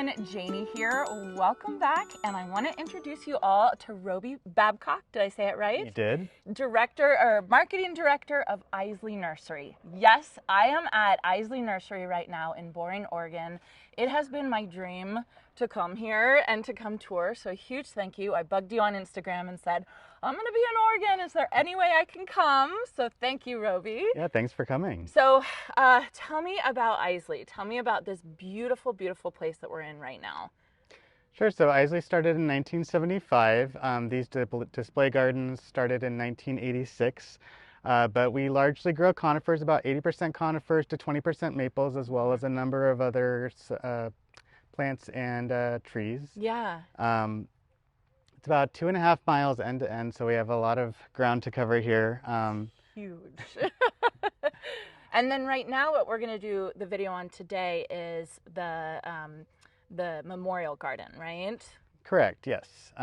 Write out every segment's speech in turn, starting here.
everyone, Janie here. Welcome back, and I want to introduce you all to Roby Babcock. Did I say it right? You did. Marketing director of Iseli Nursery. Yes, I am at Iseli Nursery right now in Boring, Oregon. It has been my dream to come here and to come tour, so a huge thank you. I bugged you on Instagram and said, I'm going to be in Oregon. Is there any way I can come? So thank you, Roby. Yeah, thanks for coming. So tell me about Iseli. Tell me about this beautiful, beautiful place that we're in right now. Sure. So Iseli started in 1975. These display gardens started in 1986. But we largely grow conifers, about 80% conifers to 20% maples, as well as a number of other plants and trees. Yeah. It's about 2.5 miles end to end, so we have a lot of ground to cover here. Huge. And then right now what we're going to do the video on today is the memorial garden, right? Correct, yes.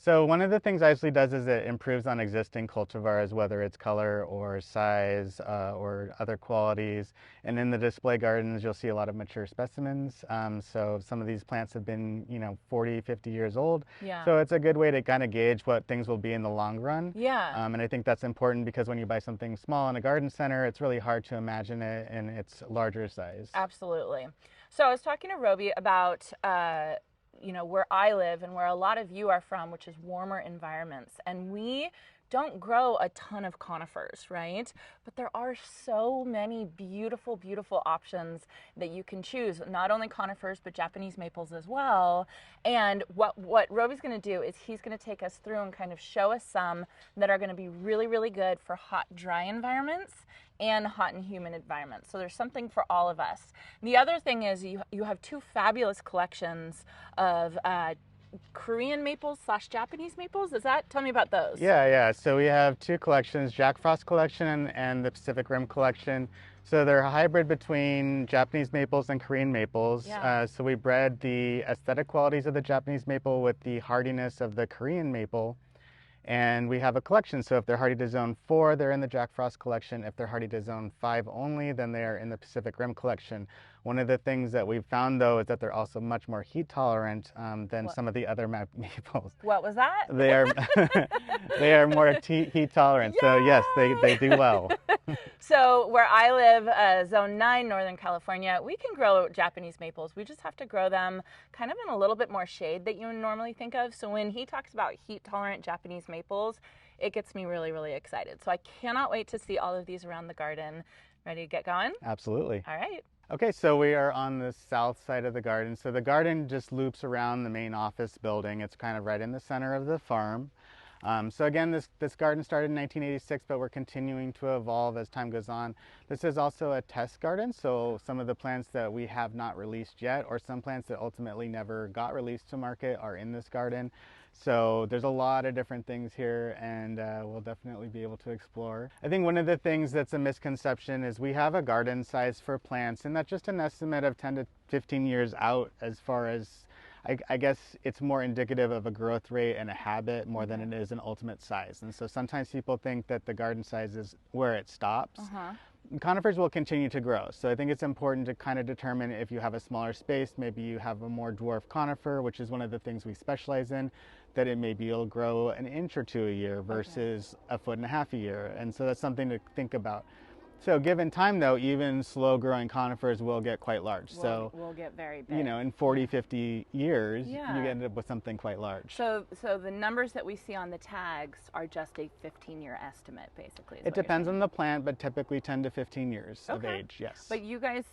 So one of the things Iseli does is it improves on existing cultivars, whether it's color or size or other qualities. And in the display gardens, you'll see a lot of mature specimens. So some of these plants have been, 40, 50 years old. Yeah. So it's a good way to kind of gauge what things will be in the long run. Yeah. And I think that's important because when you buy something small in a garden center, it's really hard to imagine it in its larger size. Absolutely. So I was talking to Roby about where I live and where a lot of you are from, which is warmer environments. And we don't grow a ton of conifers, right? But there are so many beautiful, beautiful options that you can choose. Not only conifers, but Japanese maples as well. And what Roby's going to do is he's going to take us through and kind of show us some that are going to be really, really good for hot, dry environments and hot and humid environments. So there's something for all of us. The other thing is you have two fabulous collections of Korean maples / Japanese maples. Tell me about those. Yeah. So we have two collections, Jack Frost collection and the Pacific Rim collection. So they're a hybrid between Japanese maples and Korean maples. Yeah. So we bred the aesthetic qualities of the Japanese maple with the hardiness of the Korean maple. And we have a collection, so if they're hardy to zone 4, they're in the Jack Frost collection. If they're hardy to zone 5 only, then they are in the Pacific Rim collection. One of the things that we've found, though, is that they're also much more heat tolerant than some of the other maples. What was that? They are they are more heat tolerant, so yes, they do well. So where I live, zone 9, Northern California, we can grow Japanese maples. We just have to grow them kind of in a little bit more shade that you would normally think of. So when he talks about heat tolerant Japanese maples, it gets me really, really excited. So I cannot wait to see all of these around the garden. Ready to get going? Absolutely. All right. Okay, so we are on the south side of the garden. So the garden just loops around the main office building. It's kind of right in the center of the farm. So again, this garden started in 1986, but we're continuing to evolve as time goes on. This is also a test garden, so some of the plants that we have not released yet, or some plants that ultimately never got released to market, are in this garden. So there's a lot of different things here, and we'll definitely be able to explore. I think one of the things that's a misconception is we have a garden size for plants, and that's just an estimate of 10 to 15 years out as far as I guess it's more indicative of a growth rate and a habit more than it is an ultimate size. And so sometimes people think that the garden size is where it stops. Conifers will continue to grow. So I think it's important to kind of determine if you have a smaller space, maybe you have a more dwarf conifer, which is one of the things we specialize in, that it'll grow an inch or 2 a year versus 1.5 foot a year. And so that's something to think about. So given time, though, even slow-growing conifers will get quite large. We'll get very big. In 40, 50 years, you end up with something quite large. So the numbers that we see on the tags are just a 15-year estimate, basically. It depends on the plant, but typically 10 to 15 years of age, yes. But you guys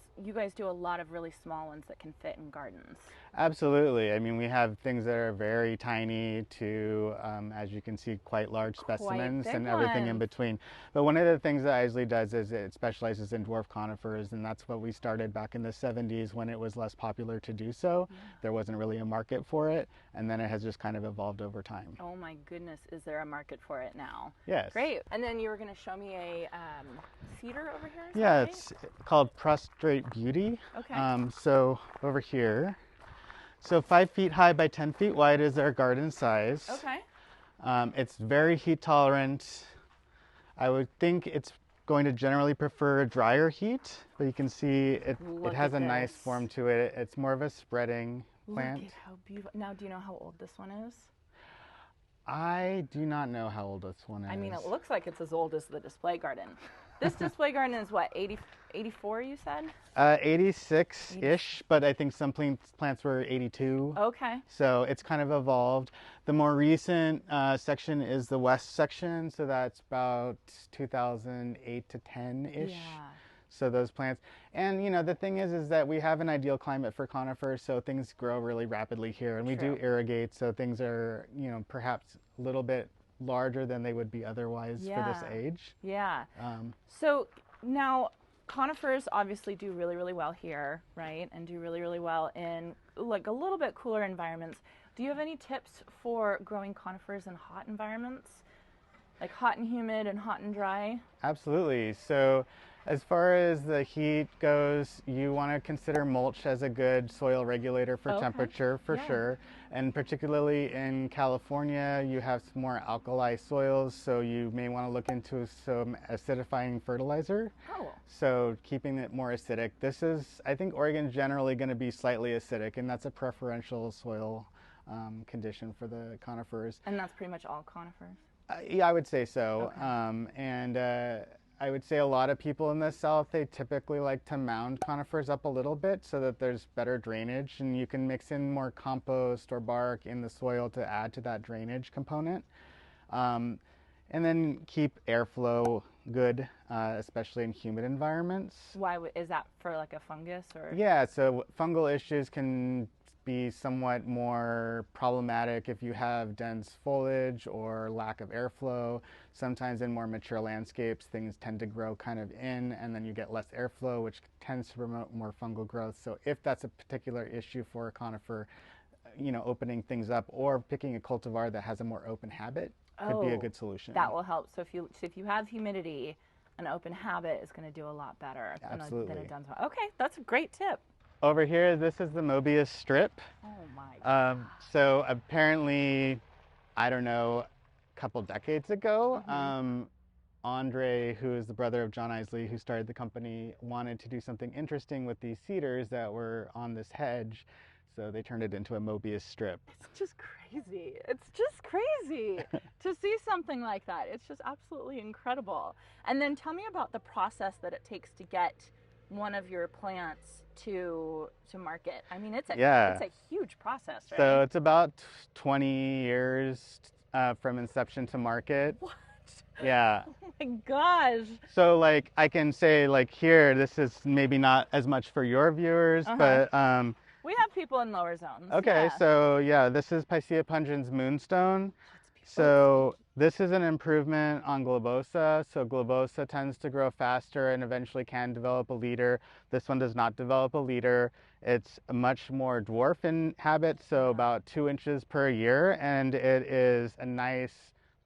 do a lot of really small ones that can fit in gardens. Absolutely. I mean, we have things that are very tiny to, as you can see, quite large specimens and everything in between. But one of the things that Iseli does is it specializes in dwarf conifers, and that's what we started back in the 70s when it was less popular to do so. There wasn't really a market for it, and then it has just kind of evolved over time. Oh my goodness, is there a market for it now? Yes. Great. And then you were going to show me a cedar over here? Yeah, it's called Prostrate Beauty. Okay. So over here, so 5 feet high by 10 feet wide is our garden size. Okay. It's very heat tolerant. I would think it's going to generally prefer drier heat, but you can see it has a nice form to it. It's more of a spreading plant. Look at how beautiful. Now, do you know how old this one is? I do not know how old this one is. I mean, it looks like it's as old as the display garden. This display garden is what, 84 you said? 86-ish, but I think some plants were 82. Okay. So it's kind of evolved. The more recent section is the west section, so that's about 2008 to 10-ish. Yeah. So those plants, and you know, the thing is that we have an ideal climate for conifers, so things grow really rapidly here, and we do irrigate, so things are, you know, perhaps a little bit larger than they would be otherwise for this age. Yeah. So now conifers obviously do really, really well here, right? And do really, really well in like a little bit cooler environments. Do you have any tips for growing conifers in hot environments? Like hot and humid and hot and dry? Absolutely. So as far as the heat goes, you want to consider mulch as a good soil regulator for temperature for sure. And particularly in California, you have some more alkali soils, so you may want to look into some acidifying fertilizer. Oh. So keeping it more acidic. This is, I think Oregon's generally going to be slightly acidic, and that's a preferential soil condition for the conifers. And that's pretty much all conifers? Yeah, I would say so. Okay. I would say a lot of people in the South, they typically like to mound conifers up a little bit so that there's better drainage, and you can mix in more compost or bark in the soil to add to that drainage component. And then keep airflow good, especially in humid environments. Why is that for like a fungus or? Yeah, so fungal issues can be somewhat more problematic if you have dense foliage or lack of airflow. Sometimes in more mature landscapes, things tend to grow kind of in, and then you get less airflow, which tends to promote more fungal growth. So if that's a particular issue for a conifer, you know, opening things up or picking a cultivar that has a more open habit could be a good solution. That will help. So if you have humidity, an open habit is going to do a lot better than it does. Okay, that's a great tip. Over here, this is the Mobius strip. Oh my God. So apparently, I don't know, a couple decades ago, Andre, who is the brother of John Isley, who started the company, wanted to do something interesting with these cedars that were on this hedge. So they turned it into a Mobius strip. It's just crazy. It's just crazy to see something like that. It's just absolutely incredible. And then tell me about the process that it takes to get one of your plants to market. I mean, it's a huge process, right? So it's about 20 years from inception to market. What? Yeah. Oh my gosh. So like I can say like here, this is maybe not as much for your viewers, but we have people in lower zones. Okay, so yeah, this is Picea pungens moonstone. So this is an improvement on globosa. So globosa tends to grow faster and eventually can develop a leader. This one does not develop a leader. It's a much more dwarf in habit, so about 2 inches per year, and it is a nice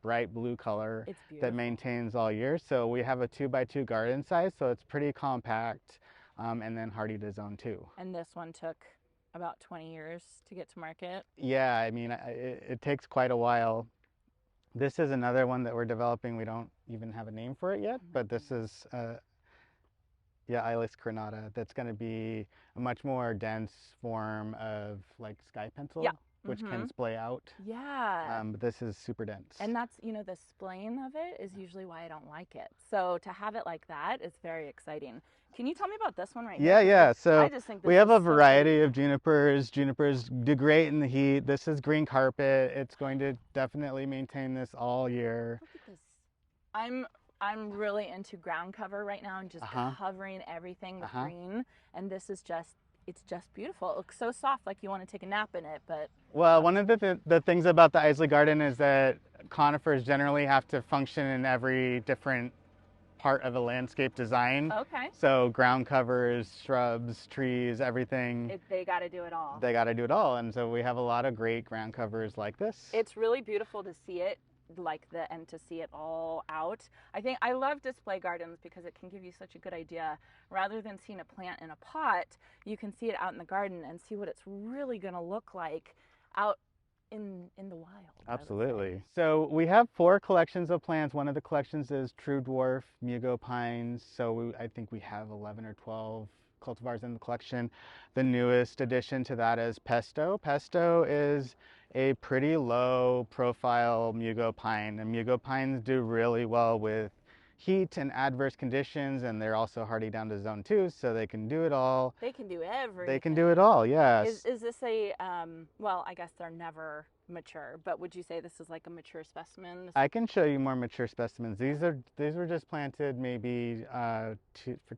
bright blue color that maintains all year. So we have a 2x2 garden size, so it's pretty compact, and then hardy to zone 2. And this one took about 20 years to get to market? Yeah, I mean, it takes quite a while. This is another one that we're developing. We don't even have a name for it yet, but this is, Ilex crenata. That's going to be a much more dense form of like sky pencil, which can splay out. Yeah. But this is super dense. And that's, you know, the splaying of it is usually why I don't like it. So to have it like that is very exciting. Can you tell me about this one right here? Yeah. So I just think we have a variety of junipers. Junipers do great in the heat. This is green carpet. It's going to definitely maintain this all year. Look at this. I'm really into ground cover right now and just covering everything with green. And this is it's just beautiful. It looks so soft, like you want to take a nap in it, but... Well, one of the things about the Isley garden is that conifers generally have to function in every different part of a landscape design. Okay. So ground covers, shrubs, trees, everything. They got to do it all. They got to do it all. And so we have a lot of great ground covers like this. It's really beautiful to see it and to see it all out. I think I love display gardens because it can give you such a good idea. Rather than seeing a plant in a pot, you can see it out in the garden and see what it's really going to look like out in the wild. Absolutely. So we have 4 collections of plants. One of the collections is true dwarf mugo pines. So I think we have 11 or 12 cultivars in the collection. The newest addition to that is Pesto. Pesto is a pretty low profile mugo pine, and mugo pines do really well with heat and adverse conditions, and they're also hardy down to zone 2, so they can do it all. They can do everything. They can do it all, yes. Is this a, well, I guess they're never mature, but would you say this is like a mature specimen? I can show you more mature specimens. These were just planted maybe for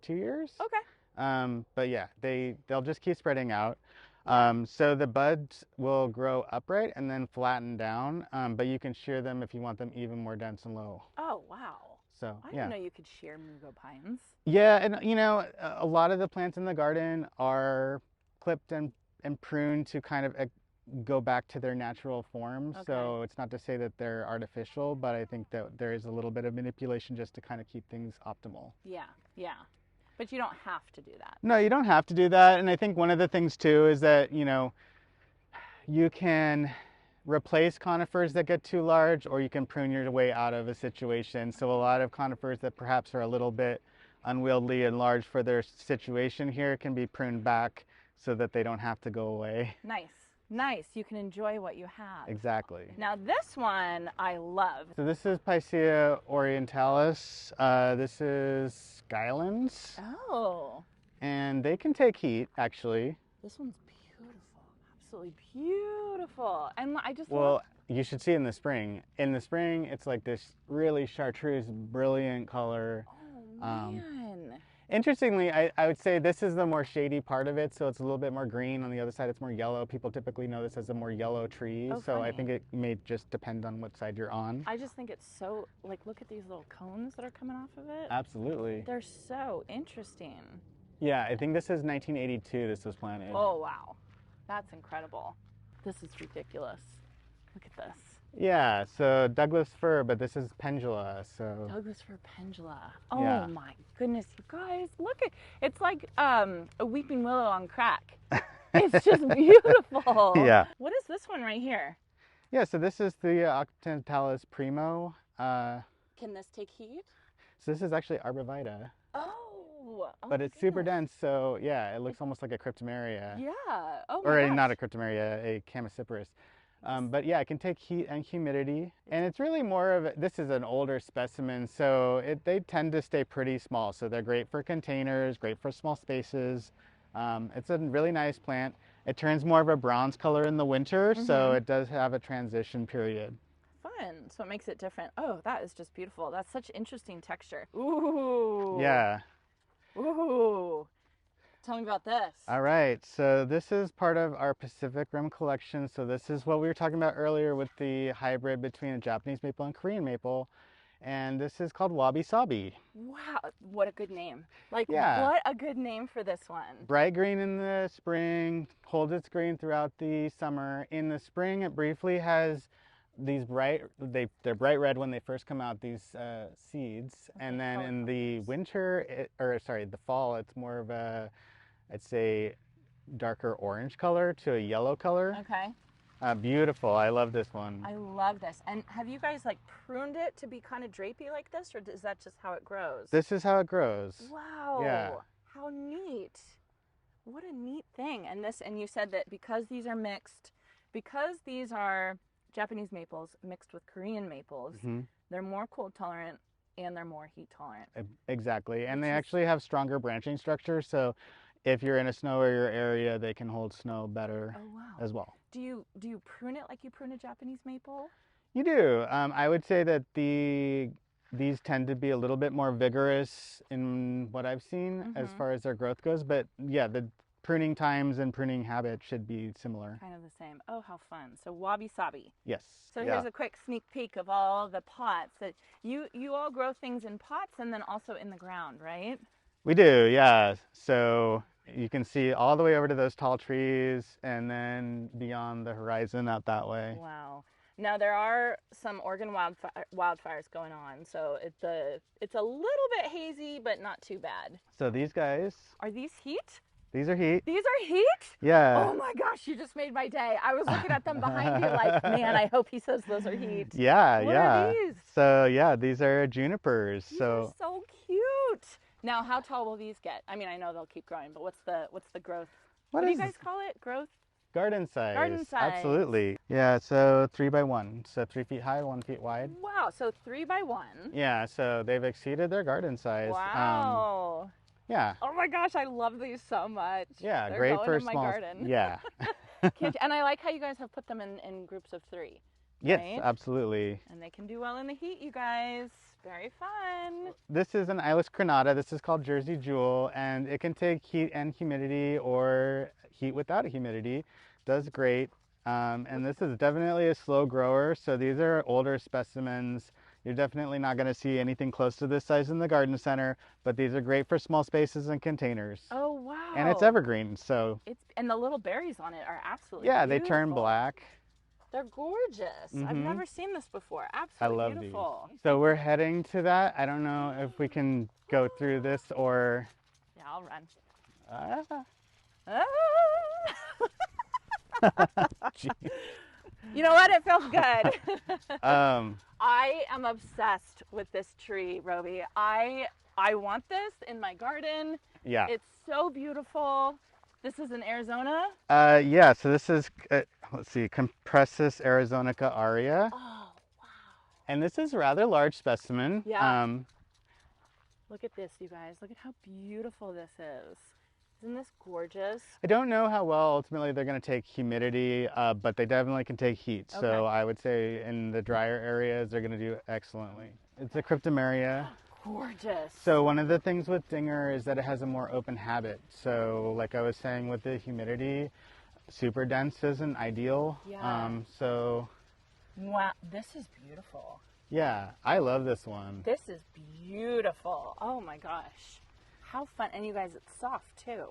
2 years. Okay. But yeah, they'll just keep spreading out. So the buds will grow upright and then flatten down, but you can shear them if you want them even more dense and low. Oh, wow. So, I didn't know you could shear mugo pines. Yeah, and you know, a lot of the plants in the garden are clipped and pruned to kind of go back to their natural form. Okay. So it's not to say that they're artificial, but I think that there is a little bit of manipulation just to kind of keep things optimal. Yeah, yeah. But you don't have to do that. No, you don't have to do that. And I think one of the things too is that, you know, you can replace conifers that get too large, or you can prune your way out of a situation. So a lot of conifers that perhaps are a little bit unwieldy and large for their situation here can be pruned back so that they don't have to go away. Nice. Nice. You can enjoy what you have. Exactly. Now this one I love. So this is Picea orientalis. This is Skylands. Oh. And they can take heat, actually. This one's beautiful. Absolutely beautiful. And I just Well, love... you should see in the spring. In the spring, it's like this really chartreuse, brilliant color. Oh, man. Interestingly, I would say this is the more shady part of it, so it's a little bit more green. On the other side, it's more yellow. People typically know this as a more yellow tree, Oh, so I funny. think it may just depend on what side you're on. I just think it's so, like, look at these little cones that are coming off of it. Absolutely. They're so interesting. Yeah, I think this is 1982 this was planted. Oh, wow. That's incredible. This is ridiculous. Look at this. Yeah, so Douglas fir, but this is pendula, so... Douglas fir pendula. Oh, Yeah. my goodness, you guys. Look at, it's like a weeping willow on crack. It's just beautiful. Yeah. What is this one right here? Yeah, so this is the Occidentalis primo. Can this take heat? So this is actually Arbovita, Oh. but my it's super goodness. dense, so yeah, it looks almost like a Cryptomeria. Yeah. Oh, my Or gosh. not a Cryptomeria, a Chamaecyparis. But yeah, it can take heat and humidity, and it's really more of this is an older specimen, so they tend to stay pretty small. So they're great for containers, great for small spaces. It's a really nice plant. It turns more of a bronze color in the winter, so it does have a transition period. Fun. So it makes it different. Oh, that is just beautiful. That's such interesting texture. Ooh. Yeah. Ooh. Tell me about this. All right, so this is part of our Pacific Rim collection. So this is what we were talking about earlier with the hybrid between a Japanese maple and Korean maple. And this is called Wabi Sabi. Wow, what a good name. Like, Yeah. what a good name for this one. Bright green in the spring, holds its green throughout the summer. In the spring, it briefly has these they're bright red when they first come out, these seeds. Okay, And then color in the colors. winter, the fall, it's more of a, I'd say, darker orange color to a yellow color. Okay. Beautiful. I love this one. I love this. And have you guys like pruned it to be kind of drapey like this, or is that just how it grows? This is how it grows. Wow. Yeah. How neat. What a neat thing. And you said that because these are mixed, because these are Japanese maples mixed with Korean maples, they're more cold tolerant and they're more heat tolerant. Exactly. And they actually have stronger branching structure, so if you're in a snowier area, they can hold snow better as well. Do you prune it like you prune a Japanese maple? You do. I would say that these tend to be a little bit more vigorous in what I've seen as far as their growth goes. But yeah, the pruning times and pruning habits should be similar. Kind of the same. Oh, how fun. So wabi sabi. Yes. So yeah. here's a quick sneak peek of all the pots that you all grow things in pots and then also in the ground, right? We do, yeah. So you can see all the way over to those tall trees and then beyond the horizon out that way. Wow. Now there are some Oregon wildfires going on, so it's a little bit hazy, but not too bad. So these guys, Are these heat? these are heat. These are heat? Yeah. Oh my gosh, you just made my day. I was looking at them behind you like, man, I hope he says those are heat. Yeah, What yeah. are these? So yeah, these are junipers. These so are so cute. Now, how tall will these get? I mean, I know they'll keep growing, but what's the growth? What do you is guys call it? Growth? garden size? Garden size. Absolutely. Yeah, so 3 by 1, so 3 feet high, 1 feet wide. Wow, so 3 by 1. Yeah, so they've exceeded their garden size. Wow. Yeah. Oh my gosh, I love these so much. Yeah, They're great going for in my small. garden. Yeah. And I like how you guys have put them in groups of 3. Yes, right? absolutely. And they can do well in the heat, you guys. Very fun. This is an Iris crenata. This is called Jersey Jewel, and it can take heat and humidity or heat without humidity. Does great. And this is definitely a slow grower, so these are older specimens. You're definitely not going to see anything close to this size in the garden center, but these are great for small spaces and containers. Oh, wow. And it's evergreen, so. And the little berries on it are absolutely beautiful. they turn black. They're gorgeous. I've never seen this before. Absolutely I love beautiful. these. So we're heading to that. I don't know if we can go through this or. Yeah, I'll run. You know what? It feels good. I am obsessed with this tree, Roby. I want this in my garden. Yeah. It's so beautiful. This is in Arizona? Yeah, so this is, let's see, Compressus arizonica aria. Oh, wow. And this is a rather large specimen. Yeah. Look at this, you guys. Look at how beautiful this is. Isn't this gorgeous? I don't know how well ultimately they're going to take humidity, but they definitely can take heat. Okay. So I would say in the drier areas, they're going to do excellently. It's a Cryptomeria. Gorgeous. So one of the things with Dinger is that it has a more open habit. So like I was saying with the humidity, super dense isn't ideal. Yeah. Wow, this is beautiful. Yeah, I love this one. This is beautiful. Oh my gosh. How fun. And you guys, it's soft too.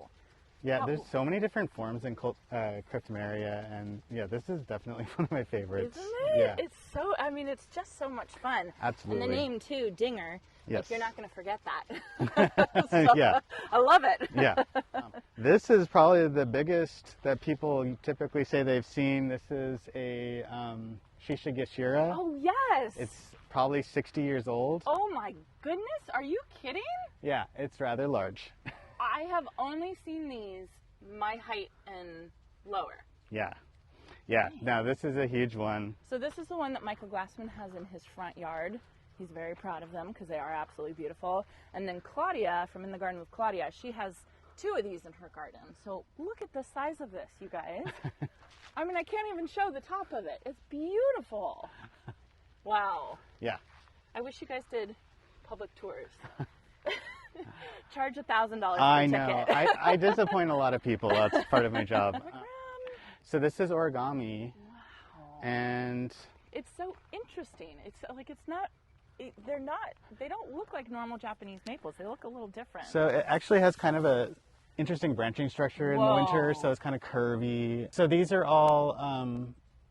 Yeah, there's so many different forms in Cryptomeria, and yeah, this is definitely one of my favorites. Isn't it? Yeah. It's so, I mean, it's just so much fun. Absolutely. And the name too, Dinger. Yes. Like, you're not going to forget that. So, yeah. I love it. Yeah. This is probably the biggest that people typically say they've seen. This is a Shishigashira. Oh, yes. It's probably 60 years old. Oh my goodness. Are you kidding? Yeah, it's rather large. I have only seen these my height and lower. Yeah. Yeah. Now this is a huge one. So this is the one that Michael Glassman has in his front yard. He's very proud of them because they are absolutely beautiful. And then Claudia, from In the Garden with Claudia, she has 2 of these in her garden. So look at the size of this, you guys. I mean, I can't even show the top of it. It's beautiful. Wow. Yeah. I wish you guys did public tours. Charge $1,000 per I ticket. know. I disappoint a lot of people. That's part of my job. So this is origami. Wow. And it's so interesting. It's like, it's not, they don't look like normal Japanese maples. They look a little different. so it actually has kind of a interesting branching structure in the winter, so it's kind of curvy. So these are all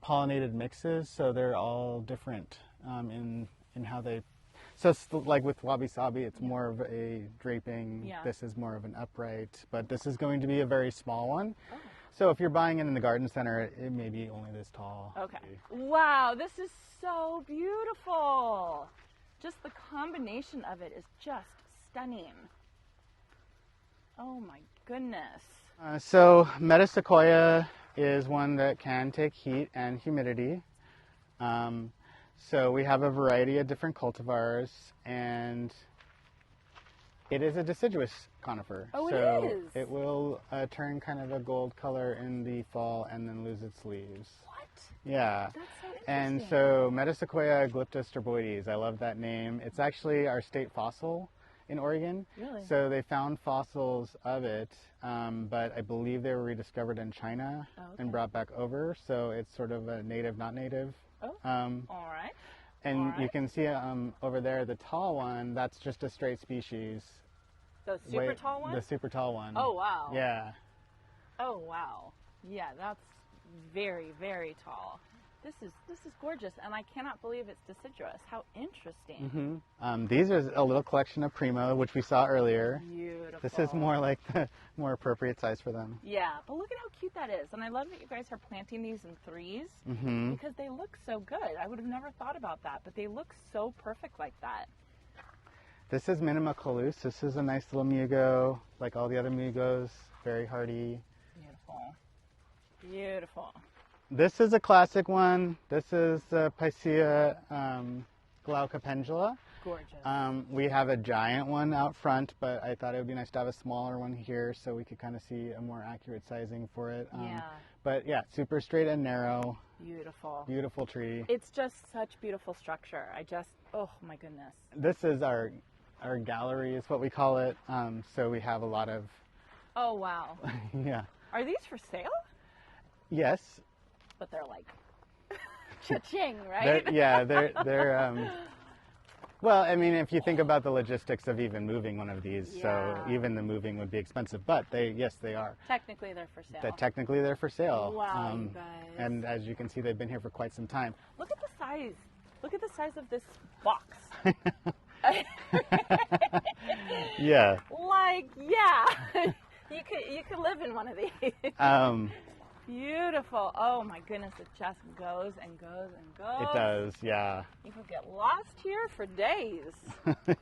pollinated mixes, so they're all different in how they. So it's like with wabi sabi, it's more of a draping. Yeah. This is more of an upright, but this is going to be a very small one. Oh. So if you're buying it in the garden center, it may be only this tall. Okay. Wow, this is so beautiful. Just the combination of it is just stunning. Oh my goodness. So metasequoia is one that can take heat and humidity. So we have a variety of different cultivars, and it is a deciduous conifer. Oh, so it is? it will turn kind of a gold color in the fall and then lose its leaves. What? Yeah. That's so interesting. And so Metasequoia glyptosturboides, I love that name. It's actually our state fossil in Oregon. Really? So they found fossils of it, but I believe they were rediscovered in China and brought back over. So it's sort of a native, not native. Oh, all right. And you can see over there, the tall one, that's just a straight species. The super tall one? The super tall one. Oh, wow. Yeah. Oh, wow. Yeah, that's very, very tall. This is gorgeous, and I cannot believe it's deciduous. How interesting. These are a little collection of Primo, which we saw earlier. Beautiful. This is more like the more appropriate size for them. Yeah, but look at how cute that is. And I love that you guys are planting these in threes because they look so good. I would have never thought about that, but they look so perfect like that. This is Minima colus. This is a nice little mugo, like all the other mugos, very hardy. Beautiful. Beautiful. This is a classic one. This is Picea glauca pendula. Gorgeous. We have a giant one out front, but I thought it would be nice to have a smaller one here so we could kind of see a more accurate sizing for it. Yeah. But yeah, super straight and narrow. Beautiful. Beautiful tree. It's just such beautiful structure. Oh my goodness. This is our gallery is what we call it. So we have a lot of... Oh, wow. Yeah. Are these for sale? Yes. But they're like cha-ching, right? They're well, I mean, if you think about the logistics of even moving one of these, so even the moving would be expensive, but yes, they are. Technically, they're for sale. Technically, they're for sale. Wow, you guys. And as you can see, they've been here for quite some time. Look at the size. Look at the size of this box. Yeah. Like, yeah. You could live in one of these. Beautiful. Oh my goodness, it just goes and goes and goes. It does, yeah. You could get lost here for days.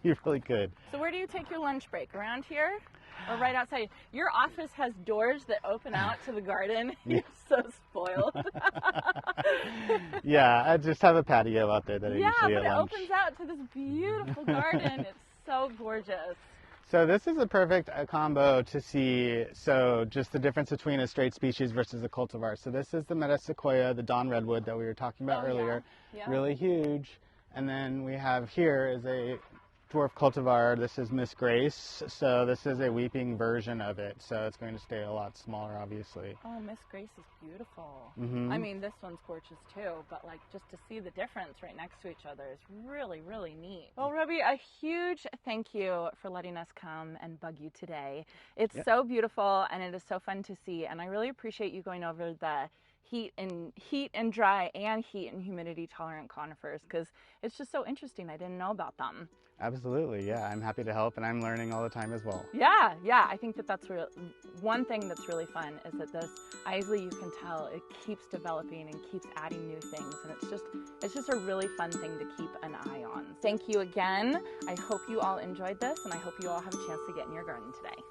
You really could. So where do you take your lunch break? Around here or right outside? Your office has doors that open out to the garden. You're so spoiled. Yeah, I just have a patio out there that I usually but eat it lunch. opens out to this beautiful garden. It's so gorgeous. So this is a perfect combo to see, so just the difference between a straight species versus a cultivar. So this is the metasequoia, the dawn redwood that we were talking about earlier, yeah. Really huge. And then we have here is a dwarf cultivar. This is Miss Grace. So this is a weeping version of it. So it's going to stay a lot smaller, obviously. Oh, Miss Grace is beautiful. Mm-hmm. I mean, this one's gorgeous too, but like just to see the difference right next to each other is really, really neat. Well, Roby, a huge thank you for letting us come and bug you today. It's so beautiful and it is so fun to see, and I really appreciate you going over the heat and dry and heat and humidity tolerant conifers, because it's just so interesting. I didn't know about them. Absolutely, yeah. I'm happy to help, and I'm learning all the time as well. Yeah. I think that's one thing that's really fun is that this Iseli, you can tell, it keeps developing and keeps adding new things, and it's just a really fun thing to keep an eye on. Thank you again. I hope you all enjoyed this, and I hope you all have a chance to get in your garden today.